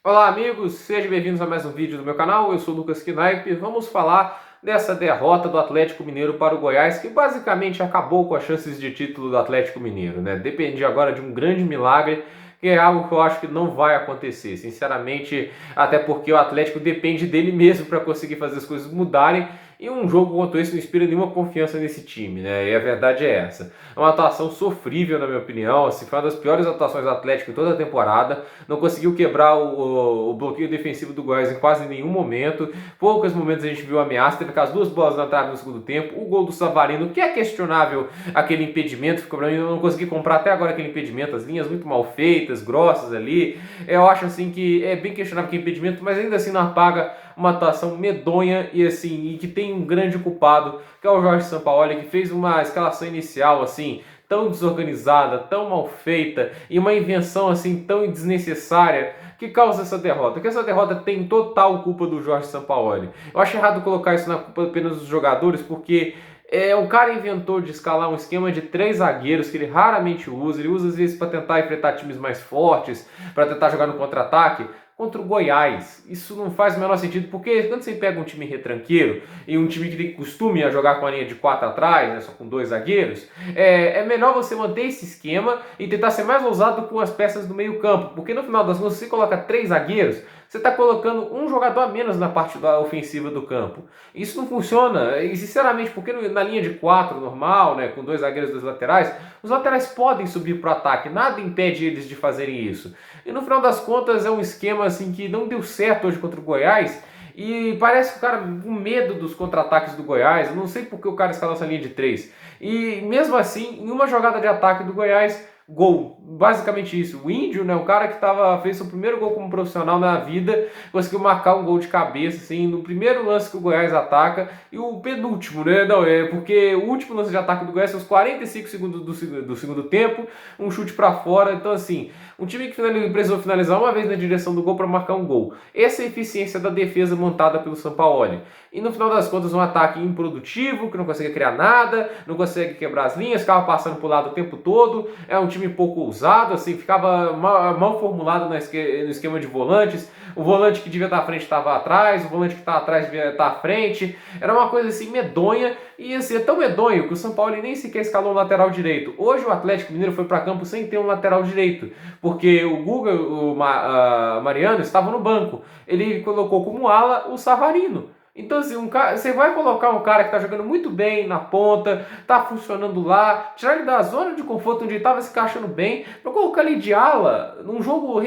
Olá amigos, sejam bem-vindos a mais um vídeo do meu canal. Eu sou o Lucas Knaip e vamos falar dessa derrota do Atlético Mineiro para o Goiás, que basicamente acabou com as chances de título do Atlético Mineiro, né? Depende agora de um grande milagre, que é algo que eu acho que não vai acontecer, sinceramente, até porque o Atlético depende dele mesmo para conseguir fazer as coisas mudarem. E um jogo quanto esse não inspira nenhuma confiança nesse time, né? E a verdade é essa. É uma atuação sofrível, na minha opinião. Assim, foi uma das piores atuações do Atlético em toda a temporada. Não conseguiu quebrar o bloqueio defensivo do Goiás em quase nenhum momento. Poucos momentos a gente viu ameaça. Teve aquelas duas bolas na trave no segundo tempo. O gol do Savarino, que é questionável aquele impedimento. Ficou pra mim, eu não consegui comprar até agora aquele impedimento. As linhas muito mal feitas, grossas ali. Eu acho assim que é bem questionável aquele impedimento, mas ainda assim não apaga uma atuação medonha e assim, e que tem um grande culpado, que é o Jorge Sampaoli, que fez uma escalação inicial assim tão desorganizada, tão mal feita e uma invenção assim tão desnecessária que causa essa derrota. Que essa derrota tem total culpa do Jorge Sampaoli. Eu acho errado colocar isso na culpa apenas dos jogadores, porque o cara inventou de escalar um esquema de 3 zagueiros que ele raramente usa. Ele usa às vezes para tentar enfrentar times mais fortes, para tentar jogar no contra-ataque contra o Goiás. Isso não faz o menor sentido, porque quando você pega um time retranqueiro e um time que tem costume a jogar com a linha de 4 atrás, né, só com 2 zagueiros, é melhor você manter esse esquema e tentar ser mais ousado com as peças do meio campo, porque no final das contas, se você coloca 3 zagueiros, você está colocando um jogador a menos na parte da ofensiva do campo. Isso não funciona, e sinceramente, porque na linha de 4 normal, né, com 2 zagueiros dos laterais, os laterais podem subir para o ataque, nada impede eles de fazerem isso. E no final das contas é um esquema assim que não deu certo hoje contra o Goiás. E parece que o cara com medo dos contra-ataques do Goiás. Eu não sei porque o cara escalou essa linha de 3. E mesmo assim, em uma jogada de ataque do Goiás, gol. Basicamente isso. O Índio, né, o cara que fez seu primeiro gol como profissional na vida, conseguiu marcar um gol de cabeça, assim, no primeiro lance que o Goiás ataca, e o penúltimo, né? Não, porque o último lance de ataque do Goiás são os 45 segundos do segundo tempo, um chute para fora. Então, assim, um time que precisou finalizar uma vez na direção do gol para marcar um gol. Essa é a eficiência da defesa montada pelo Sampaoli. E no final das contas, um ataque improdutivo, que não consegue criar nada, não consegue quebrar as linhas, ficava passando pro lado o tempo todo. É um time pouco ousado, assim, ficava mal formulado no esquema de volantes. O volante que devia estar à frente estava atrás, o volante que está atrás devia estar à frente. Era uma coisa assim medonha, e assim, é tão medonho que o São Paulo nem sequer escalou o lateral direito. Hoje o Atlético Mineiro foi para campo sem ter um lateral direito, porque o Guga, Mariano estavam no banco. Ele colocou como ala o Savarino. Então, assim, você vai colocar um cara que está jogando muito bem na ponta, está funcionando lá, tirar ele da zona de conforto onde ele estava se encaixando bem, para colocar ele de ala num jogo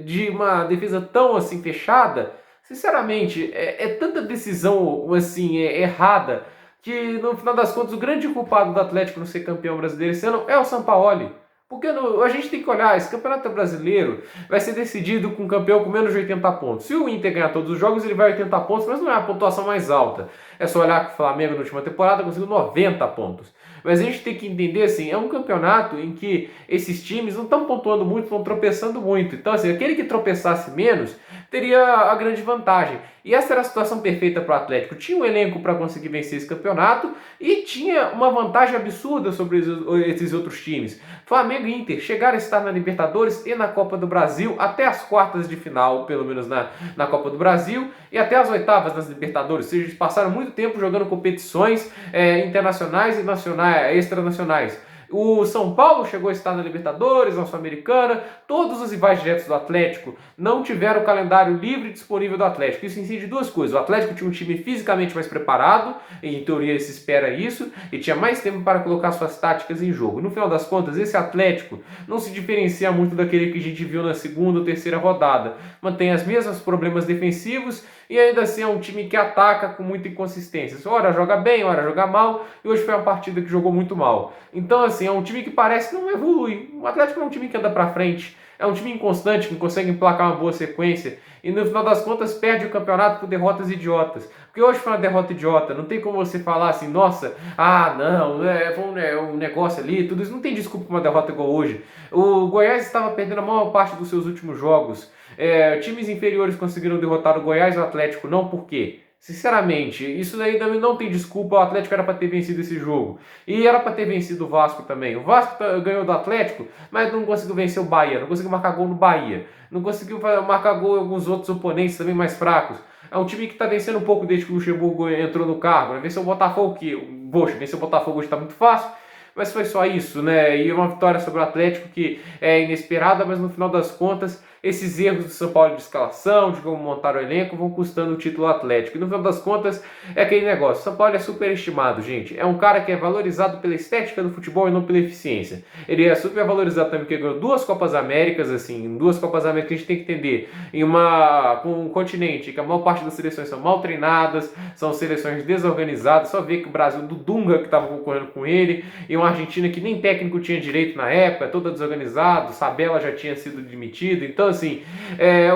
de uma defesa tão assim fechada. Sinceramente, é tanta decisão assim errada, que no final das contas o grande culpado do Atlético não ser campeão brasileiro esse ano é o Sampaoli. Porque a gente tem que olhar, esse campeonato brasileiro vai ser decidido com um campeão com menos de 80 pontos. Se o Inter ganhar todos os jogos, ele vai 80 pontos, mas não é a pontuação mais alta. É só olhar que o Flamengo na última temporada conseguiu 90 pontos. Mas a gente tem que entender assim, é um campeonato em que esses times não estão pontuando muito, estão tropeçando muito. Então, assim, aquele que tropeçasse menos teria a grande vantagem. E essa era a situação perfeita para o Atlético. Tinha um elenco para conseguir vencer esse campeonato e tinha uma vantagem absurda sobre esses outros times. Flamengo e Inter chegaram a estar na Libertadores e na Copa do Brasil até as quartas de final, pelo menos na Copa do Brasil, e até as oitavas das Libertadores. Ou seja, eles passaram muito tempo jogando competições internacionais e nacionais, extranacionais. O São Paulo chegou a estar na Libertadores, na Sul-Americana. Todos os rivais diretos do Atlético não tiveram o calendário livre disponível do Atlético. Isso incide duas coisas. O Atlético tinha um time fisicamente mais preparado, e em teoria se espera isso, e tinha mais tempo para colocar suas táticas em jogo. No final das contas, esse Atlético não se diferencia muito daquele que a gente viu na segunda ou terceira rodada. Mantém os mesmos problemas defensivos e ainda assim é um time que ataca com muita inconsistência. Ora joga bem, ora joga mal, e hoje foi uma partida que jogou muito mal. Então, assim, é um time que parece que não evolui. O Atlético é um time que anda pra frente, é um time inconstante, que não consegue emplacar uma boa sequência, e no final das contas perde o campeonato por derrotas idiotas. Porque hoje foi uma derrota idiota, não tem como você falar assim, nossa, não, foi um negócio ali, tudo isso, não tem desculpa para uma derrota igual hoje. O Goiás estava perdendo a maior parte dos seus últimos jogos. Times inferiores conseguiram derrotar o Goiás e o Atlético, não por quê? Sinceramente, isso daí também não tem desculpa. O Atlético era para ter vencido esse jogo. E era para ter vencido o Vasco também. O Vasco ganhou do Atlético, mas não conseguiu vencer o Bahia. Não conseguiu marcar gol no Bahia. Não conseguiu marcar gol em alguns outros oponentes também mais fracos. É um time que está vencendo um pouco desde que o Luxemburgo entrou no cargo. Né? Venceu o Botafogo, que, poxa, vencer o Botafogo hoje está muito fácil. Mas foi só isso, né? E uma vitória sobre o Atlético que é inesperada, mas no final das contas, esses erros do São Paulo de escalação, de como montar o elenco, vão custando o título Atlético. E no final das contas, é aquele negócio. O São Paulo é superestimado, gente. É um cara que é valorizado pela estética do futebol e não pela eficiência. Ele é super valorizado também porque ganhou 2 Copas Américas, assim, 2 Copas Américas que a gente tem que entender. Com um continente que a maior parte das seleções são mal treinadas, são seleções desorganizadas. Só ver que o Brasil do Dunga que estava concorrendo com ele, e uma Argentina que nem técnico tinha direito na época, toda desorganizado, Sabella já tinha sido demitido. Então, assim,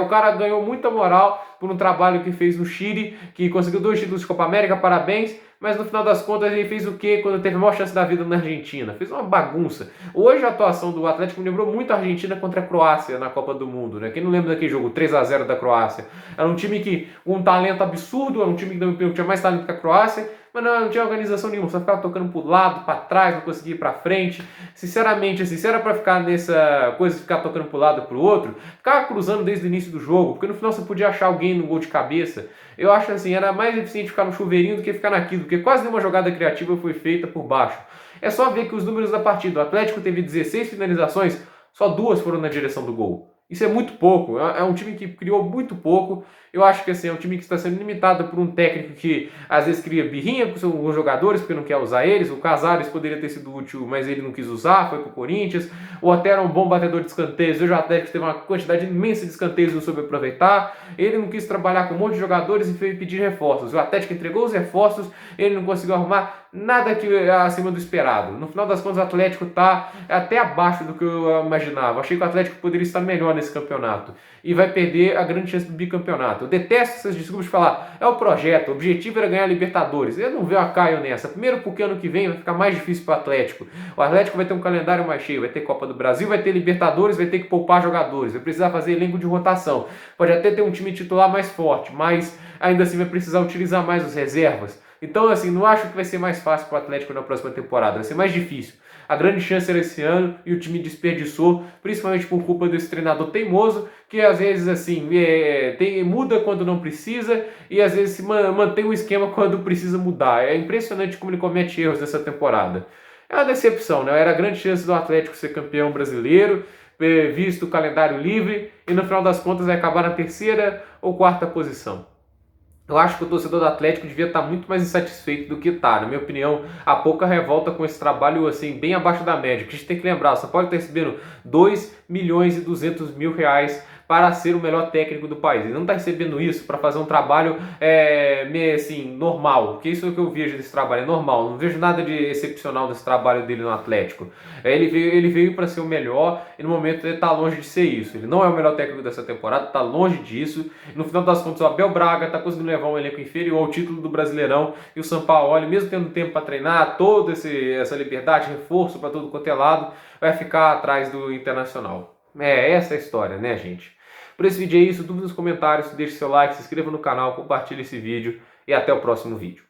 o cara ganhou muita moral por um trabalho que fez no Chile, que conseguiu 2 títulos de Copa América, parabéns, mas no final das contas ele fez o quê quando teve a maior chance da vida na Argentina? Fez uma bagunça. Hoje a atuação do Atlético me lembrou muito a Argentina contra a Croácia na Copa do Mundo, né? Quem não lembra daquele jogo 3-0 da Croácia? Era um time que, com um talento absurdo, era um time que tinha mais talento que a Croácia, mas não tinha organização nenhuma, só ficava tocando pro lado, para trás, não conseguia ir para frente. Sinceramente, assim, se era para ficar nessa coisa de ficar tocando pro lado e pro outro, ficava cruzando desde o início do jogo, porque no final você podia achar alguém no gol de cabeça. Eu acho assim, era mais eficiente ficar no chuveirinho do que ficar naquilo, porque quase nenhuma jogada criativa foi feita por baixo. É só ver que os números da partida, o Atlético teve 16 finalizações, só 2 foram na direção do gol. Isso é muito pouco, é um time que criou muito pouco. Eu acho que assim, é um time que está sendo limitado por um técnico que às vezes cria birrinha com os jogadores porque não quer usar eles. O Casares poderia ter sido útil, mas ele não quis usar, foi para o Corinthians. O Otero era um bom batedor de escanteios, hoje o Atlético teve uma quantidade imensa de escanteios e não soube aproveitar. Ele não quis trabalhar com um monte de jogadores e foi pedir reforços. O Atlético entregou os reforços, ele não conseguiu arrumar nada acima do esperado. No final das contas, o Atlético está até abaixo do que eu imaginava. Achei que o Atlético poderia estar melhor nesse campeonato e vai perder a grande chance do bicampeonato. Eu detesto essas desculpas de falar, é o projeto, o objetivo era ganhar a Libertadores. Eu não vejo a Caio nessa. Primeiro porque ano que vem vai ficar mais difícil para o Atlético. O Atlético vai ter um calendário mais cheio, vai ter Copa do Brasil, vai ter Libertadores, vai ter que poupar jogadores, vai precisar fazer elenco de rotação. Pode até ter um time titular mais forte, mas ainda assim vai precisar utilizar mais os reservas. Então, assim, não acho que vai ser mais fácil para o Atlético na próxima temporada, vai ser mais difícil. A grande chance era esse ano e o time desperdiçou, principalmente por culpa desse treinador teimoso, que às vezes, assim, muda quando não precisa e às vezes mantém o esquema quando precisa mudar. É impressionante como ele comete erros nessa temporada. É uma decepção, né? Era a grande chance do Atlético ser campeão brasileiro, visto o calendário livre, e no final das contas vai acabar na 3ª ou 4ª posição. Eu acho que o torcedor do Atlético devia estar muito mais insatisfeito do que está. Na minha opinião, há pouca revolta com esse trabalho assim, bem abaixo da média. Que a gente tem que lembrar, o São Paulo está recebendo 2.200.000 reais para ser o melhor técnico do país. Ele não está recebendo isso para fazer um trabalho assim, normal, porque isso é o que eu vejo desse trabalho, é normal. Não vejo nada de excepcional nesse trabalho dele no Atlético. Ele veio para ser o melhor e no momento ele está longe de ser isso. Ele não é o melhor técnico dessa temporada, está longe disso. E no final das contas, o Abel Braga está conseguindo levar um elenco inferior ao título do Brasileirão, e o Sampaoli, mesmo tendo tempo para treinar, toda essa liberdade, reforço para todo quanto é lado, vai ficar atrás do Internacional. Essa é a história, né, gente? Por esse vídeo é isso, dúvidas nos comentários, deixe seu like, se inscreva no canal, compartilhe esse vídeo e até o próximo vídeo.